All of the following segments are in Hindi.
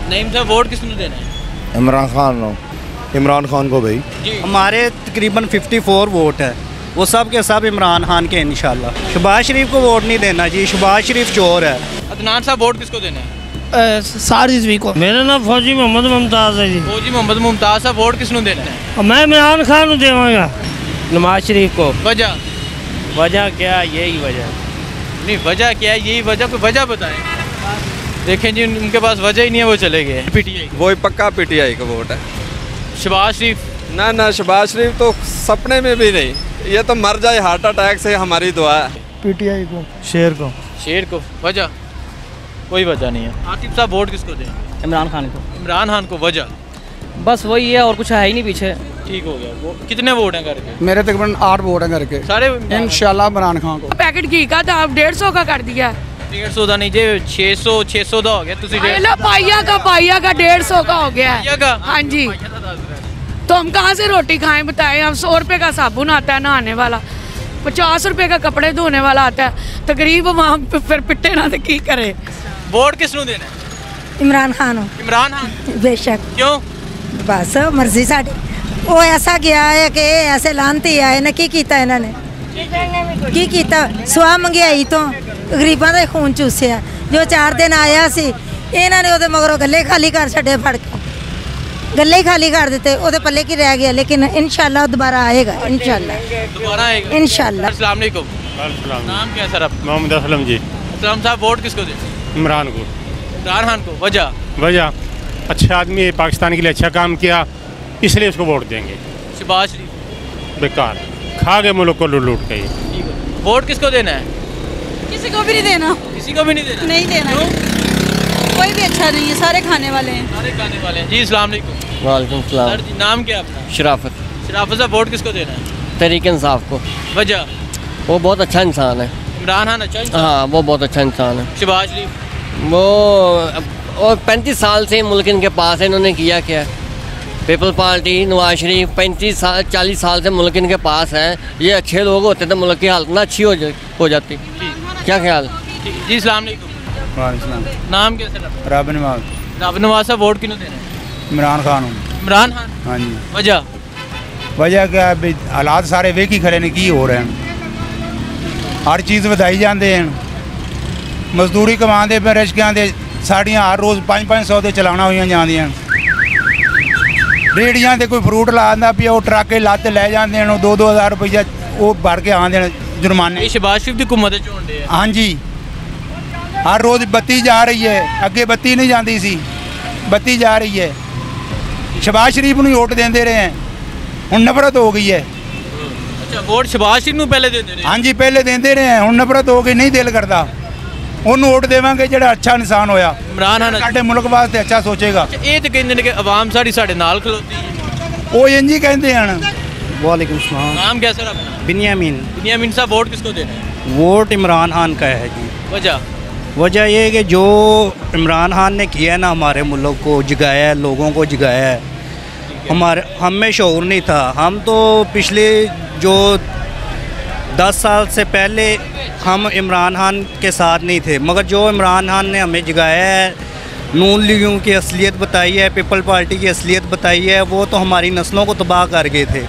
नईम साहब वोट किसने देना है? इमरान खान को भाई। हमारे तकरीबन 54 वोट है, वो सब के सब इमरान खान के इंशाल्लाह। शहबाज शरीफ को वोट नहीं देना जी, शहबाज शरीफ चोर है। अदनान साहब वोट किसको देना है? सार रिजवी को। मेरा नाम फौजी मोहम्मद मुमताज़ है जी। फौजी मोहम्मद मुमताज़ साहब वोट किसने देना है? मैं इमरान खान देवांगा। नवाज शरीफ को। वजह क्या, यही वजह नहीं, वजह क्या है? यही वजह, कोई वजह बताएं। देखें जी, उनके पास वजह ही नहीं है, वो चले गए पीटीआई। वही पक्का पीटीआई का वोट है। शहबाज शरीफ? ना शहबाज शरीफ तो सपने में भी नहीं, ये तो मर जाए हार्ट अटैक से, हमारी दुआ है। पीटीआई को। शेर को। वजह? कोई वजह नहीं है। आतिफ साहब वोट किसको दें? इमरान खान को। इमरान खान को। वजह? बस वही है, और कुछ है ही नहीं पीछे। ठीक हो गया। वो कितने वोट हैं करके? मेरे तकरीबन 8 वोट हैं करके सारे इंशाल्लाह इमरान खान को। पैकेट घी का था 150 का कर दिया। 150 का नहीं जी, 600 का हो गया। पाइया का 150 का हो गया है। हाँ जी, तो हम कहाँ से रोटी खाएं बताएं? हम 100 रुपये का साबुन आता है नहाने वाला, 50 रुपये का कपड़े धोने वाला आता है, तो गरीब वहाँ फिर पिट्टे ना तो की करे। वोट किसनू देना है? इमरान खान। इमरान खान? बेशक। क्यों? बस मर्जी साड़ी। वो ऐसा गया है कि ऐसे लानती आए ना, की कीता इन्होंने की कीता? सुआ मंगियाई तो गरीबां दा खून चूसिया। जो 4 दिन आया सी, इन्होंने ਉਹਦੇ मगरों गले खाली कर छड़े, फड़ के गले ही खाली कर देते, ਉਹਦੇ पल्ले की रह गया। लेकिन इंशाल्लाह दोबारा आएगा, इंशाल्लाह इंशाल्लाह। अस्सलाम वालेकुम। नाम क्या है सर आपका? मोहम्मद असलम जी। असलम साहब वोट किसको दें? इमरान को। इमरान खान को। वजह? अच्छा आदमी है, पाकिस्तान के लिए अच्छा काम किया, इसलिए उसको वोट देंगे। शहबाज शरीफ? बेकार, खा गए मुल्क को लूट के। वोट किसको देना है? किसी को भी नहीं देना। किसी को भी नहीं देना? नहीं देना। कोई भी अच्छा नहीं है, सारे खाने वाले हैं। सारे खाने वाले हैं। जी अस्सलाम वालेकुम। वालेकुम सलाम। सर जी, नाम क्या है अपना? शराफत। शराफत साहब वोट किसको देना है? तहरीक इंसाफ को। वजह? वो बहुत अच्छा इंसान है। इमरान खान अच्छा इंसान? हाँ, वो बहुत अच्छा इंसान है। शहबाज शरीफ? वो और 35 साल से मुल्क इनके पास है, इन्होंने किया क्या? पीपल पार्टी, नवाज शरीफ 40 साल से मुल्क इनके पास है। ये अच्छे लोग होते तो मुल्क की हालत ना अच्छी हो जाती। क्या ख्याल? जी अस्सलाम वालेकुम। नाम क्या सर? रब नवाज। रब नवाज साहब वोट किन्होंने देना है? इमरान खान। इमरान खान? हाँ जी। वजह क्या है? हालात सारे वेख ही खड़े ने, की हो रहे हैं। हर चीज़ ਵਧਾਈ ਜਾਂਦੇ हैं, मजदूरी कमाते पे, रिश्कियां दे साड़ियाँ हर रोज़ 500 ਦੇ ਚਲਾਣਾ ਹੋਈਆਂ ਜਾਂਦੀਆਂ। रेहड़ियां ते कोई फ्रूट ला आंदा पिया, वो ट्रक लत्त लै जाते हैं, 2-2 हज़ार रुपया वो भर के आते हैं जुर्माने। शहबाज शरीफ की हुकूमत चोंडे है। हाँ जी, हर रोज़ बत्ती जा रही है, अगे बत्ती नहीं जाती सी, बत्ती जा रही है। शहबाज शरीफ नूं वोट देंदे रहे हैं, हुण नफरत हो गई है। अच्छा, वोट शहबाज शरीफ नूं पहले देंदे रहे? हाँ जी, पहले देंदे रहे हैं, हुण नफरत हो गई, नहीं दिल करता। ਉਹਨੂੰ ਵੋਟ ਦੇਵਾਂਗੇ ਜਿਹੜਾ ਅੱਛਾ ਇਨਸਾਨ ਹੋਇਆ, ਇਮਰਾਨ ਖਾਨ ਸਾਡੇ ਮੁਲਕ ਵਾਸਤੇ ਅੱਛਾ ਸੋਚੇਗਾ। ਇਹ ਤੇ ਕਹਿੰਦੇ ਨੇ ਕਿ ਆਵਾਮ ਸਾਡੀ ਸਾਡੇ ਨਾਲ ਖਲੋਤੀ ਹੈ, ਉਹ ਇੰਜ ਹੀ ਕਹਿੰਦੇ ਹਨ। वालेकुम सलाम। नाम क्या सर अपना? बिन्यामीन। बिन्यामीन साहब वोट किसको देना है? वोट इमरान खान का है जी। वजह ये है कि जो इमरान खान ने किया है ना, हमारे मुल्क को जगाया है, लोगों को जगाया है। हम में शऊर नहीं था। हम तो पिछले जो 10 साल से पहले हम इमरान खान के साथ नहीं थे, मगर जो इमरान खान ने हमें जगाया है, नून लीगों की असलियत बताई है, पीपल पार्टी की असलियत बताई है, वो तो हमारी नस्लों को तबाह कर गए थे।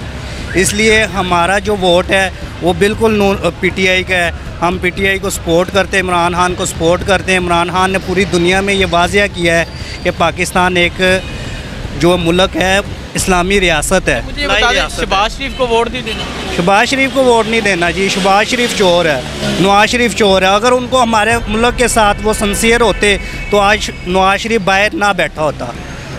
इसलिए हमारा जो वोट है वो बिल्कुल पीटीआई का है। हम पीटीआई को सपोर्ट करते हैं, इमरान खान को सपोर्ट करते हैं। इमरान खान ने पूरी दुनिया में ये वाज़िया किया है कि पाकिस्तान एक जो मुल्क है इस्लामी रियासत है। शहबाज शरीफ को वोट नहीं देना? शहबाज शरीफ को वोट नहीं देना जी, शहबाज शरीफ चोर है, नवाज शरीफ चोर है। अगर उनको हमारे मुल्क के साथ वो सिंसियर होते तो आज नवाज शरीफ बाहर ना बैठा होता।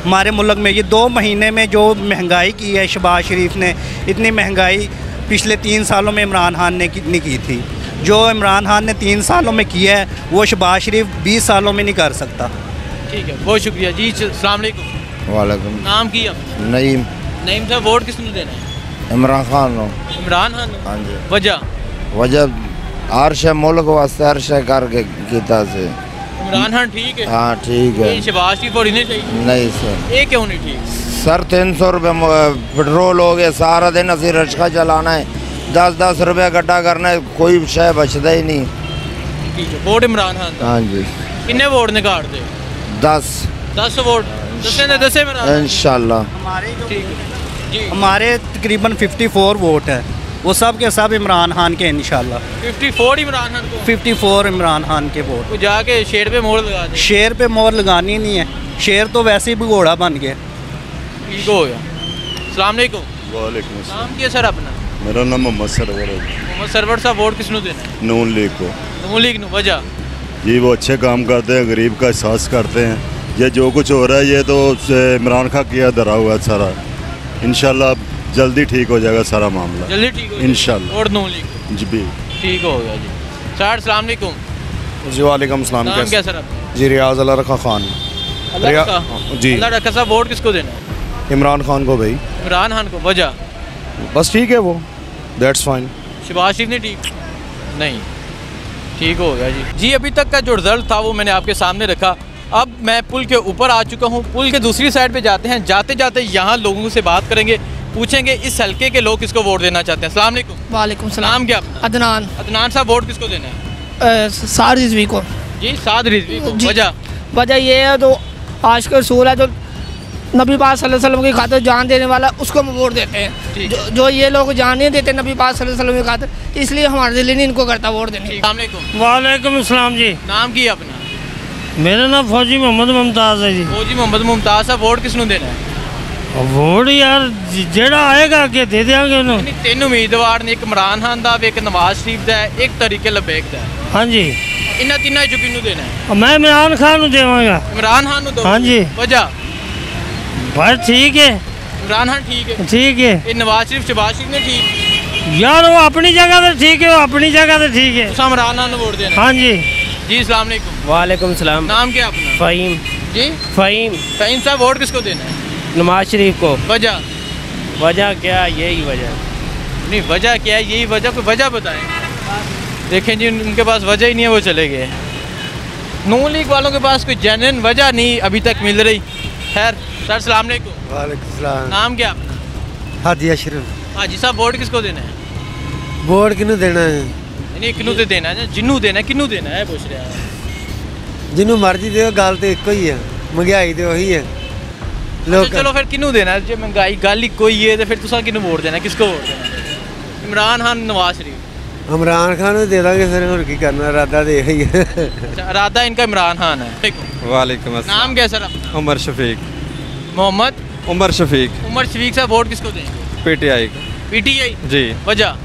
हमारे मुल्क में ये 2 महीने में जो महंगाई की है शहबाज शरीफ ने, इतनी महंगाई पिछले 3 सालों में इमरान खान ने नहीं की थी। जो इमरान खान ने 3 सालों में किया है वो शहबाज शरीफ 20 सालों में नहीं कर सकता। ठीक है, बहुत शुक्रिया जी। अस्सलाम वालेकुम। वालेकुम। नाम की है? नईम। नईम साहब वोट किसने देना है? इमरान खान। इमरान खान? हाँ जी। वजह अर्श मुल्क वास्ते अर्श करके कीता से। इमरान खान ठीक है? हाँ ठीक है। शहबाज शरीफ और इन्हें चाहिए? नहीं सर। ये क्यों नहीं ठीक? सर 300 रुपये पेट्रोल हो गया, सारा दिन असी रिक्शा चलाना है, 10-10 रुपये गड्ढा करना है, कोई शय बचता ही नहीं। ठीक है, वोट इमरान खान? हाँ जी। किन्ने वोट ने काट दे? 10। 10 वोट 10 में इंशाल्लाह। हमारे तकरीबन 54 वोट है, वो सब के सब इमरान खान के इंशाल्लाह। 54 इमरान खान को, 54 इमरान खान के वोट। वो जाके शेर पे मोहर लगा दे। शेर पे मोहर लगानी नहीं है, शेर तो वैसे ही भगोड़ा बन गया। ठीक हो गया। अस्सलाम वालेकुम। वालेकुम। नाम क्या सर अपना? मेरा नाम मोहम्मद सरवर है। मोहम्मद सरवर साहब वोट किसनु देना है? नून लीग को। नून लीग नु वजह? जी वो अच्छे काम करते हैं, गरीब का एहसास करते हैं। ये जो कुछ हो रहा है ये तो इमरान खान किया धरा हुआ है सारा। इंशाल्लाह जल्दी ठीक हो जाएगा सारा मामला। जल्दी ठीक हो इंशाल्लाह। और नून लीग जी भी ठीक हो गया जी। सर अस्सलाम वालेकुम। जी वालेकुम सलाम। नाम क्या सर आपका? जी रियाज अल्लाह रखा खान। जी अल्लाह रखा साहब वोट किसको देना है? इमरान खान को भाई। इमरान खान को वजह? बस ठीक है वो, दैट्स फाइन। शहबाज शरीफ ने ठीक नहीं ठीक हो गया जी। जी अभी तक का जो रिजल्ट था वो मैंने आपके सामने रखा। अब मैं पुल के ऊपर आ चुका हूँ, पुल के दूसरी साइड पे जाते हैं। जाते जाते यहाँ लोगों से बात करेंगे, पूछेंगे इस हल्के के लोग किसको वोट देना चाहते हैं। अस्सलाम वालेकुम। वालेकुम सलाम। नाम क्या अपना? अदनान। अदनान साहब वोट किसको देना है? साद रिजवी को। जी साद रिजवी को। वजह? वजह ये है तो आज का रसूल है जो नबी पाक सल्लल्लाहु अलैहि वसल्लम की खातिर जान देने वाला, उसको हम वोट देते हैं। जो ये लोग जान नहीं देते नबी पाक सल्लल्लाहु अलैहि वसल्लम की खातिर, इसलिए हमारे दिल नहीं इनको करता वोट देने। वालेकुम अस्सलाम जी। नाम की अपना? मेरा नाम फौजी मोहम्मद मुमताज़ है जी। फौजी मोहम्मद मुमताज़ साहब वोट किसनु देना है? वोट यार जेड़ा आएगा अगे दे देंगे उन्होंने। 3 उम्मीदवार ने, एक इमरान खान दा, एक नवाज शरीफ दा, एक तरीके लबैक दा। हाँ जी। इन्हां तीनां चों किहनूं देना है? मैं इमरान खान नूं देवांगा। इमरान खान नूं दो? हाँ जी। वजह? बस ठीक है। इमरान खान ठीक है। ठीक है। ये नवाज शरीफ शहबाज शरीफ ने ठीक? यार वो अपनी जगह पे ठीक है, वो अपनी जगह पे ठीक है। तुसां इमरान खान नूं वोट देना? हाँ जी। जी अस्सलाम वालेकुम। वालेकुम सलाम। नाम क्या अपना? फ़हीम। जी फ़हीम। फ़हीम साहब वोट किसको देना है? नवाज शरीफ को। वजह? वजह क्या, यही वजह नहीं, वजह क्या है? यही वजह, कोई वजह बताएं। देखें जी उनके पास वजह ही नहीं है, वो चले गए। नून लीग वालों के पास कोई जेन्युइन वजह नहीं अभी तक मिल रही। खैर सर अस्सलाम वालेकुम। वालेकुम सलाम। नाम क्या अपना? हाजी अशरफ। हाजी साहब वोट किसको देना है? वोट किनू देना है? नहीं किनू तो देना है, जिन्नू देना है, किनू देना है पूछ रहा है। जिन्नू मर्जी दे, गल तो एक ही है, महंगाई तो वही है। अच्छा, चलो फिर किनू देना है? जो महंगाई गल ही कोई है तो फिर तुसा किनू वोट देना है? किसको वोट देना है? इमरान खान नवाज शरीफ? इमरान खान को दे देंगे फिर, और की करना, इरादा तो यही है। अच्छा, इरादा इनका इमरान खान है। वालेकुम अस्सलाम। नाम क्या सर अपना? उमर शफीक। मोहम्मद उमर शफीक। उमर शफीक साहब वोट किसको देंगे? पीटीआई को। पीटीआई? जी। वजह?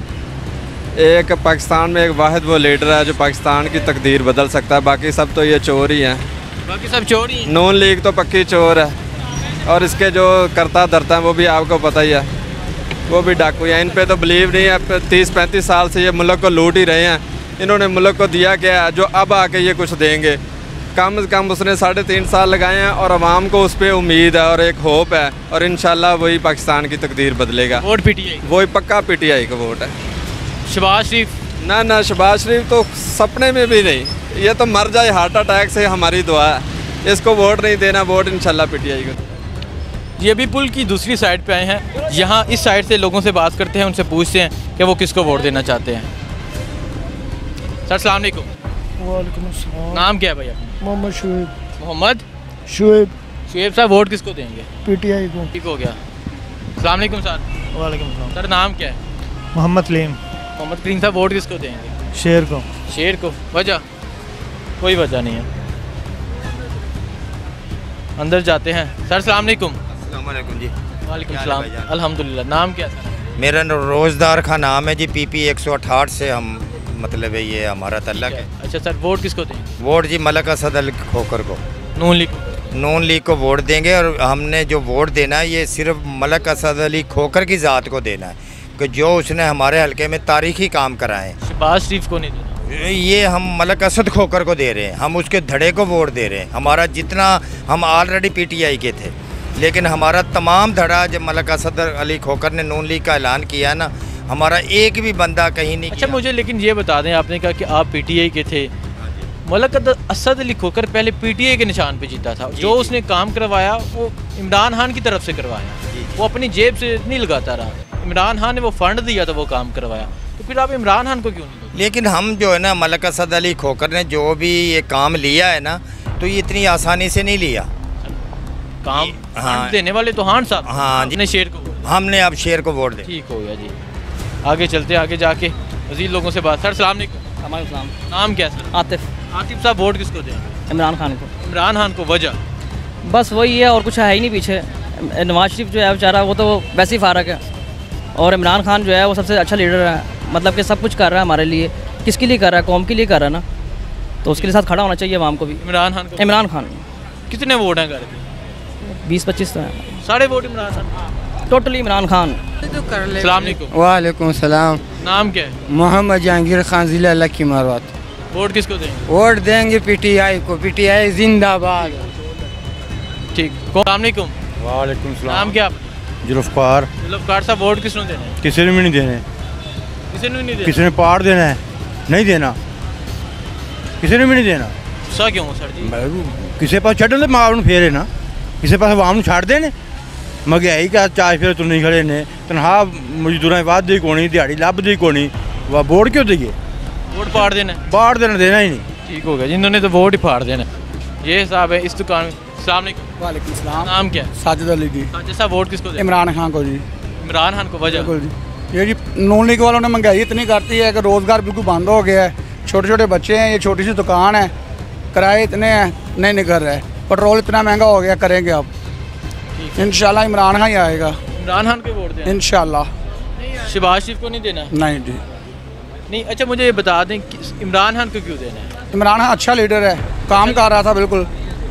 एक पाकिस्तान में एक वाहिद वो लीडर है जो पाकिस्तान की तकदीर बदल सकता है, बाकी सब तो ये चोर ही हैं। बाकी सब चोर ही? नून लीग तो पक्की चोर है, और इसके जो करता धरता है वो भी आपको पता ही है, वो भी डाकू हैं। इन पे तो बिलीव नहीं है। 30-35 साल से ये मुल्क को लूट ही रहे हैं। इन्होंने मुल्क को दिया क्या है जो अब आके ये कुछ देंगे? कम से कम उसने 3.5 साल लगाए हैं, और आवाम को उस पर उम्मीद है और एक होप है, और इंशाल्लाह वही पाकिस्तान की तकदीर बदलेगा। Vote PTI? वही पक्का पीटीआई का वोट है। शहबाज शरीफ? ना शहबाज शरीफ तो सपने में भी नहीं, ये तो मर जाए हार्ट अटैक से, हमारी दुआ है। इसको वोट नहीं देना, वोट इंशाल्लाह पीटीआई को। ये अभी पुल की दूसरी साइड पे आए हैं। यहाँ इस साइड से लोगों से बात करते हैं, उनसे पूछते हैं कि वो किसको वोट देना चाहते हैं। सर अस्सलाम वालेकुम। वालेकुम अस्सलाम। नाम क्या है भैया? मोहम्मद शुएब। मोहम्मद शुएब। शुएब साहब वोट किसको देंगे? पीटीआई को। ठीक हो गया। अस्सलाम वालेकुम सर। वालेकुम अस्सलाम। सर नाम क्या है? मोहम्मद कलीम। मोहम्मद कलीम साहब वोट किसको देंगे? शेर को। शेर को? वजह? कोई वजह नहीं है। अंदर जाते हैं। सर अस्सलाम वालेकुम। वालेकुम जी। वालेकुम सलाम। अल्हम्दुलिल्लाह। नाम क्या सर? मेरा रोज़दार का नाम है जी। PP 168 से हम मतलब है ये हमारा तल्लक है। अच्छा सर वोट किसको देंगे? वोट जी मलक असद अली खोकर को। नून लीग? नून लीग को वोट देंगे, और हमने जो वोट देना है ये सिर्फ मलक असद अली खोकर की ज़ात को देना है कि जो उसने हमारे हलके में तारीखी काम कराए। शहबाज शरीफ को नहीं देना? ये हम मलक असद खोकर को दे रहे हैं, हम उसके धड़े को वोट दे रहे हैं। हमारा जितना, हम ऑलरेडी PTI के थे, लेकिन हमारा तमाम धड़ा जब मलक असद अली खोकर ने नून लीग का ऐलान किया ना, हमारा एक भी बंदा कहीं नहीं। अच्छा मुझे लेकिन ये बता दें, आपने कहा कि आप PTI के थे। मलक असद अली खोकर पहले PTI के निशान पे जीता था। जो उसने काम करवाया वो इमरान खान की तरफ से करवाया, वो अपनी जेब से नहीं लगाता रहा। इमरान खान ने वो फंड दिया था, वो काम करवाया, तो फिर आप इमरान खान को क्यों नहीं? लेकिन हम जो है ना, मलक असद अली खोकर ने जो भी ये काम लिया है ना, तो ये इतनी आसानी से नहीं लिया। काम हाँ। देने वाले तो हान साहब। हाँ जी, शेर को हमने अब शेर को वोट दिया। ठीक हो गया जी। आगे चलते आगे जाके मज़ीद लोगों से बात। सर सलाम अलैकुम। नाम क्या सर? आतिफ। आतिफ साहब वोट किसको दें? इमरान खान को। इमरान खान को, वजह? बस वही है और कुछ है ही नहीं पीछे। नवाज शरीफ जो है बेचारा वो तो वैसे ही फारक है, और इमरान खान जो है वो सबसे अच्छा लीडर है, मतलब कि सब कुछ कर रहा है हमारे लिए। किसके लिए कर रहा है? कौम के लिए कर रहा है ना, तो उसके लिए साथ खड़ा होना चाहिए आवाम को भी। इमरान खान को? इमरान खान। कितने वोट हैं घर के? 20-25 तो हैं। सारे वोट इमरान खान? टोटली इमरान खान। सलाम अलैकुम। वालेकुम सलाम। नाम क्या है? मोहम्मद जहांगीर खान, जिला लकी मारवात। वोट किसको देंगे? वोट देंगे पीटीआई को। पीटीआई जिंदाबाद। ठीक। सलाम अलैकुम। वालेकुम सलाम। नाम क्या? जुल्फकार। जुल्फकार साहब वोट किसको देने? किसी ने भी नहीं देने। किसी ने भी नहीं देना? किसी ने पार देना है, नहीं देना, किसी ने भी नहीं देना। गुस्सा क्यों सर जी? किसी पास छड़न तो मां फेरे ना, किसी पास आवाम छड़ देने। महंगाई का चार फेरे तुम नहीं खड़े ने, तनखा मजदूर वादी कोनी, दिहाड़ी लभदी कोनी, वह वोट क्यों देइए? वोट पाड़ देना? पाड़ देना ही नहीं। ठीक हो गया, जिन्होंने तो वोट ही फाड़ देना। ये हिसाब है इस दुकान में। सलाम अलैकुम। वालेकुम सलाम। नाम क्या है? साजिद अली जी। साजिद साहब वोट किसको दें? इमरान खान को जी। इमरान खान को, वजह? बिल्कुल जी, ये जी नून लीग वालों ने महंगाई इतनी करती है कि रोज़गार बिल्कुल बंद हो गया है। छोटे छोटे बच्चे हैं, ये छोटी सी दुकान है, किराए इतने हैं, नहीं निकल रहे। पेट्रोल इतना महंगा हो गया, करेंगे अब इंशाल्लाह इमरान खान ही आएगा। इमरान खान को वोट दें इंशाल्लाह। शहबाज शरीफ को नहीं देना? नहीं जी नहीं। अच्छा मुझे ये बता दें कि इमरान खान को क्यों देना है? इमरान खान अच्छा लीडर है, काम कर रहा था बिल्कुल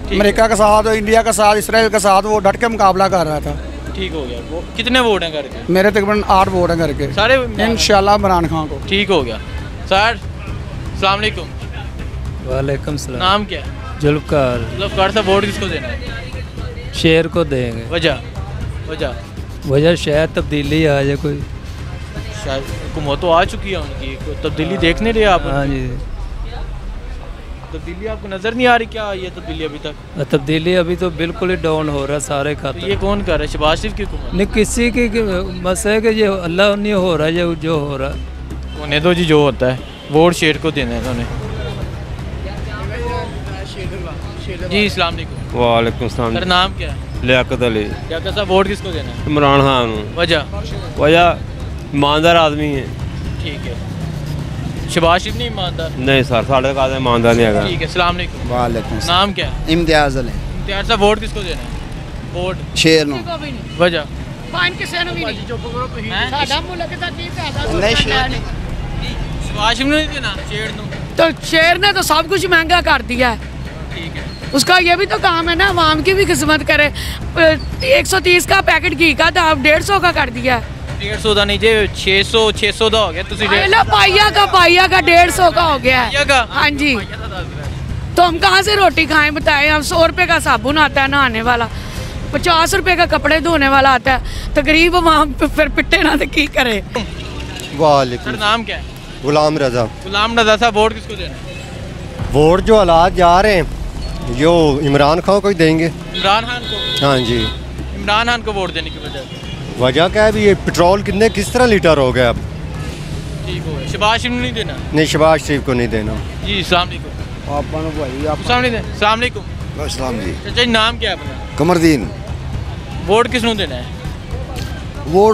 अमेरिका के साथ, इंडिया के साथ, इसराइल के साथ वो डट के मुकाबला कर रहा था। ठीक हो गया। वो कितने वोट हैं घर के? मेरे तकरीबन 8 वोट हैं घर के सारे। इंशाल्लाह इमरान खान को। ठीक हो गया। सर सलाम अलैकुम। वालेकुम सलाम। नाम क्या है? जुल्फकार। जुल्फकार साहब वोट किसको देना है? शेर को देंगे। वजह? वजह? वजह शायद तब्दीली आ जाए कोई। शायद हुकूमत तो आ चुकी है उनकी, कोई तब्दीली देख नहीं रहे आप? हाँ जी। तब्दीली आपको नज़र नहीं आ रही क्या? ये तब्दीली अभी तक? तब्दीली अभी तो बिल्कुल ही डाउन हो रहा है सारे खाते। तो ये कौन कर रहा है? शहबाज शरीफ की हुकूमत? नहीं, किसी की बस है कि ये अल्लाह नहीं हो रहा है, जो हो रहा है होने दो जी, जो होता है। वोट शेर को देना है उन्होंने। जी अस्सलाम वालेकुम। वालेकुम सलाम। सर नाम क्या है? लियाकत अली। लियाकत साहब वोट किसको देना है? इमरान खान। वजह? वजह ईमानदार आदमी है। ठीक है। शहबाज शरीफ नहीं ईमानदार? नहीं सर, साढ़े का ईमानदार नहीं है। ठीक है। सलाम अलैकुम। वालेकुम। नाम क्या है? इम्तियाज अली। इम्तियाज साहब वोट किसको देना है? वोट शेर नो। वजह? शहबाज शरीफ नहीं देना, शेर नो। तो शेर ने तो सब कुछ महंगा कर दिया है। ठीक है। उसका ये भी तो काम है ना, आवाम की भी खिदमत करे। 130 का पैकेट घी का था, अब 150 का कर दिया है। 150 का नहीं जी, 600 का हो गया। पाइया का 150 का हो गया है। हाँ जी, तो हम कहाँ से रोटी खाएं बताएं? हम 100 रुपये का साबुन आता है नहाने वाला, 50 रुपये का कपड़े धोने वाला आता है, तो गरीब वहाँ फिर पिटे ना तो की करे। वालेकुम। सर नाम क्या है? गुलाम रजा। गुलाम रजा साहब वोट किसको देना है? वोट जो हालात जा रहे हैं जो इमरान खान को ही देंगे। इमरान खान को? हाँ जी। इमरान खान को वोट देने की वजह क्या है? भी ये पेट्रोल किस तरह लीटर हो गया अब। ठीक हो गया। शहबाज शरीफ नहीं देना? नहीं, शहबाज शरीफ को नहीं देना जी। अस्सलाम वालेकुम। अस्सलाम वालेकुम। अस्सलाम जी। चाचा जी नाम क्या है अपना? कमरदीन। वोट किसनू देना है? वोट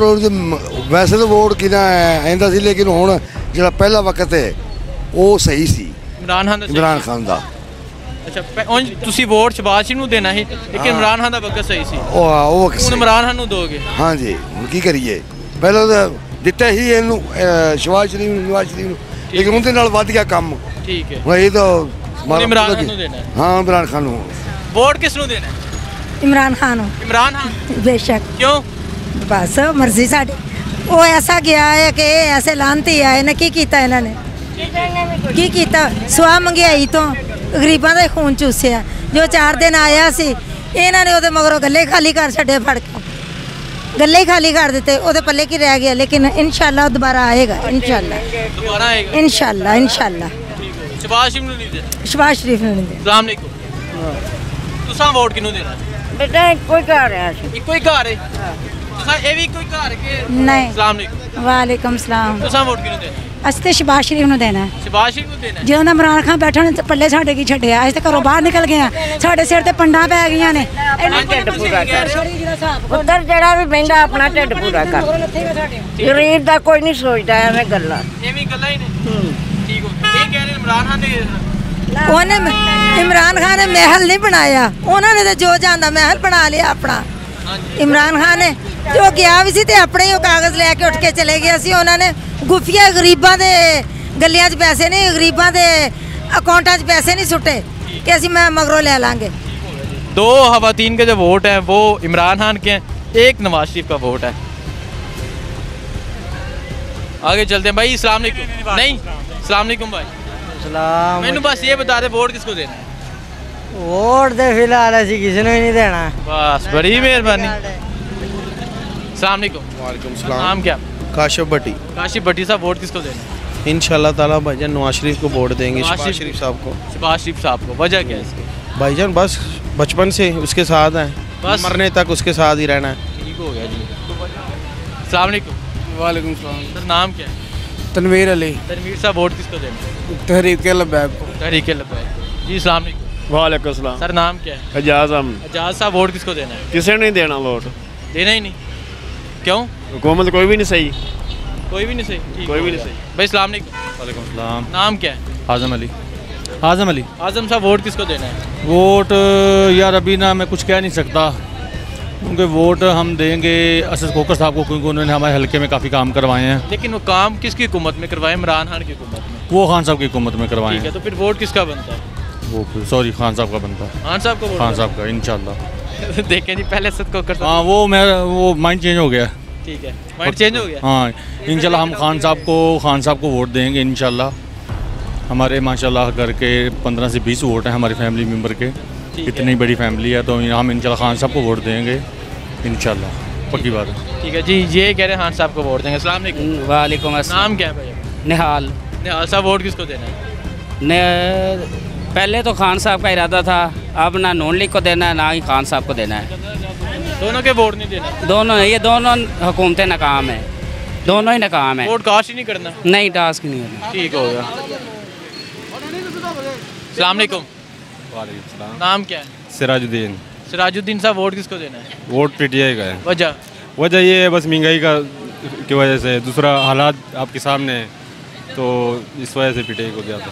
वैसे तो वोट कि आंदा सी, लेकिन हुण जो पहला वक्त है वो सही सी इमरान खान दा। अच्छा तुसी वोट शहबाज शरीफ नू देना ही, लेकिन इमरान खान दा वक्त सही सी। हुण इमरान खान नू दोगे? हाँ जी, हुण की करिए? पहले तो दिता ही इहनू शहबाज शरीफ नवाज शरीफ नू, लेकिन उनदे नाल वध गया काम। ठीक है। ये तो इमरान खान नू देना है। हाँ, इमरान खान नू। वोट किसनू देना है? इमरान खान। इमरान खान? बेशक। क्यों? बस मर्जी साड़ी। वो ऐसा गया है कि ऐसे लानती है ना, की कीता इन्होंने? की कीता? सुआ महंगाई तो गरीबां दा खून चूसिया। जो 4 दिन आया सी, इन्होंने ਉਹਦੇ मगरों गले खाली कर छड़े, फड़ के गले ही खाली कर देते, ਉਹਦੇ पल्ले की रह गया। लेकिन इंशाल्लाह दोबारा आएगा, इंशाल्लाह दोबारा आएगा, इंशाल्लाह इंशाल्लाह। शहबाज शरीफ नू नहीं देना? शहबाज शरीफ नू नहीं देना। अस्सलाम वालेकुम। तुसा वोट किनू देना? बेटा कोई घर है, कोई घर है। तुसा ए भी कोई घर के? नहीं। अस्सलाम वालेकुम। वालेकुम सलाम। तुसा वोट किनू देना? ਅਸੀਂ ਤੇ ਸ਼ਬਾਸ਼ ਸ਼ਰੀਫ ਨੂੰ ਦੇਣਾ ਹੈ। ਸ਼ਬਾਸ਼ ਸ਼ਰੀਫ ਨੂੰ ਦੇਣਾ ਜਦੋਂ ਦਾ ਇਮਰਾਨ ਖਾਨ ਬੈਠਾ ਨੇ ਪੱਲੇ ਸਾਡੇ ਕੀ ਛੱਡਿਆ, ਅਸੀਂ ਤੇ ਘਰੋਂ ਬਾਹਰ ਨਿਕਲ ਗਏ ਆ, ਸਾਡੇ ਸਿਰ ਤੇ ਪੰਡਾਂ ਪੈ ਗਈਆਂ ਨੇ। ਇਹਨਾਂ ਢਿੱਡ ਪੂਰਾ ਕਰ ਉੱਧਰ ਜਿਹੜਾ ਵੀ ਬਹਿੰਦਾ ਆਪਣਾ ਢਿੱਡ ਪੂਰਾ ਕਰ, ਗਰੀਬ ਦਾ ਕੋਈ ਨਹੀਂ ਸੋਚਦਾ ਐਵੇਂ ਗੱਲਾਂ ਐਵੇਂ ਗੱਲਾਂ ਹੀ ਨੇ। ਠੀਕ ਹੋ, ਇਹ ਕਹਿ ਰਹੇ ਇਮਰਾਨ ਖਾਨ ਨੇ ਉਹਨੇ इमरान खान ने महल नहीं बनाया, उन्होंने तो जो जाना महल बना लिया अपना। इमरान खान ने जो गया भी सी ते अपने ही कागज़ लैके उठ के चले गया सी। उन्होंने गुफिया गरीबों के गलियां च पैसे नहीं, गरीबों के अकाउंटा च पैसे नहीं सुटे कि असी मैं मगरों ले लांगे। दो खवातीन के जो वोट हैं वो इमरान खान के हैं, एक नवाज शरीफ का वोट है। आगे चलते हैं भाई। अस्सलाम वालेकुम। नहीं, अस्सलाम वालेकुम भाई। मैंने बस ये बता दे वोट किसको देना है? वोट तो फिलहाल असी किसी ने नहीं देना। बस बड़ी मेहरबानी। अस्सलाम वालेकुम। वालेकुम सलाम। नाम क्या? काशिफ भट्टी। काशिफ भट्टी साहब वोट किसको देना है? इंशाल्लाह ताला भाईजान नवाज शरीफ को वोट देंगे। शहबाज शरीफ साहब को। शहबाज शरीफ साहब को। वजह क्या है इसकी? भाईजान बस बचपन से उसके साथ हैं, बस मरने तक उसके साथ ही रहना है। ठीक हो गया जी। अस्सलाम वालेकुम। वालेकुम सलाम। सर नाम क्या है? तनवीर अली। तनवीर साहब वोट किसको देना है? तहरीक लबैक को। तहरीक लबैक। जी अस्सलाम वालेकुम। वालेकुम सलाम। सर नाम क्या है? एजाज अहमद। एजाज साहब वोट किसको देना है? किसे नहीं देना वोट, देना ही नहीं। क्यों? हुकूमत कोई भी नहीं सही, कोई भी नहीं सही। ठीक कोई हो भी नहीं गया। सही। भाई अस्सलाम वालेकुम। वालेकुम सलाम। नाम क्या है? आज़म अली। आज़म अली। आज़म साहब वोट किसको देना है? वोट यार अभी ना मैं कुछ कह नहीं सकता, क्योंकि वोट हम देंगे असद खोकर साहब को, क्योंकि उन्होंने हमारे हल्के में काफ़ी काम करवाए हैं। लेकिन वो काम किसकी हुकूमत में करवाए? इमरान खान की हुकूमत में। वो खान साहब की हुकूमत में करवाए ठीक है, हैं। तो फिर वोट किसका बनता है? वो सॉरी खान साहब का बनता है। खान साहब को वोट खान बनता साहब का इंशाल्लाह। देखें जी, पहले असद खोकर साहब। हाँ वो मेरा वो माइंड चेंज हो गया। ठीक है, माइंड चेंज हो गया। हाँ इंशाल्लाह हम खान साहब को वोट देंगे इंशाल्लाह। हमारे माशाल्लाह घर के 15 से 20 वोट हैं हमारी फैमिली मेम्बर के। इतनी बड़ी फैमिली है तो हम इंशाल्लाह खान साहब को वोट देंगे इंशाल्लाह, पक्की बात है। ठीक है जी, ये कह रहे हैं खान साहब को वोट देंगे। अस्सलाम वालेकुम। वालेकुम अस्सलाम। नाम क्या है भैया? निहाल। निहाल साहब वोट किसको देना है? पहले तो खान साहब का इरादा था, अब ना नून लीग को देना है ना ही खान साहब को देना है। दोनों के वोट नहीं देना? दोनों, ये दोनों हुकूमतें नाकाम है, दोनों ही नाकाम है। वोट कास्ट ही नहीं करना? नहीं, टास्क नहीं करना। ठीक हो गया। अस्सलाम वालेकुम। वालेकुम सलाम। नाम क्या है? सिराजुद्दीन। सिराजुद्दीन साहब वोट किसको देना है? वोट पीटीआई का है। वजह ये है बस महंगाई की वजह से, दूसरा हालात आपके सामने है, तो इस वजह से पीटीआई को दिया था।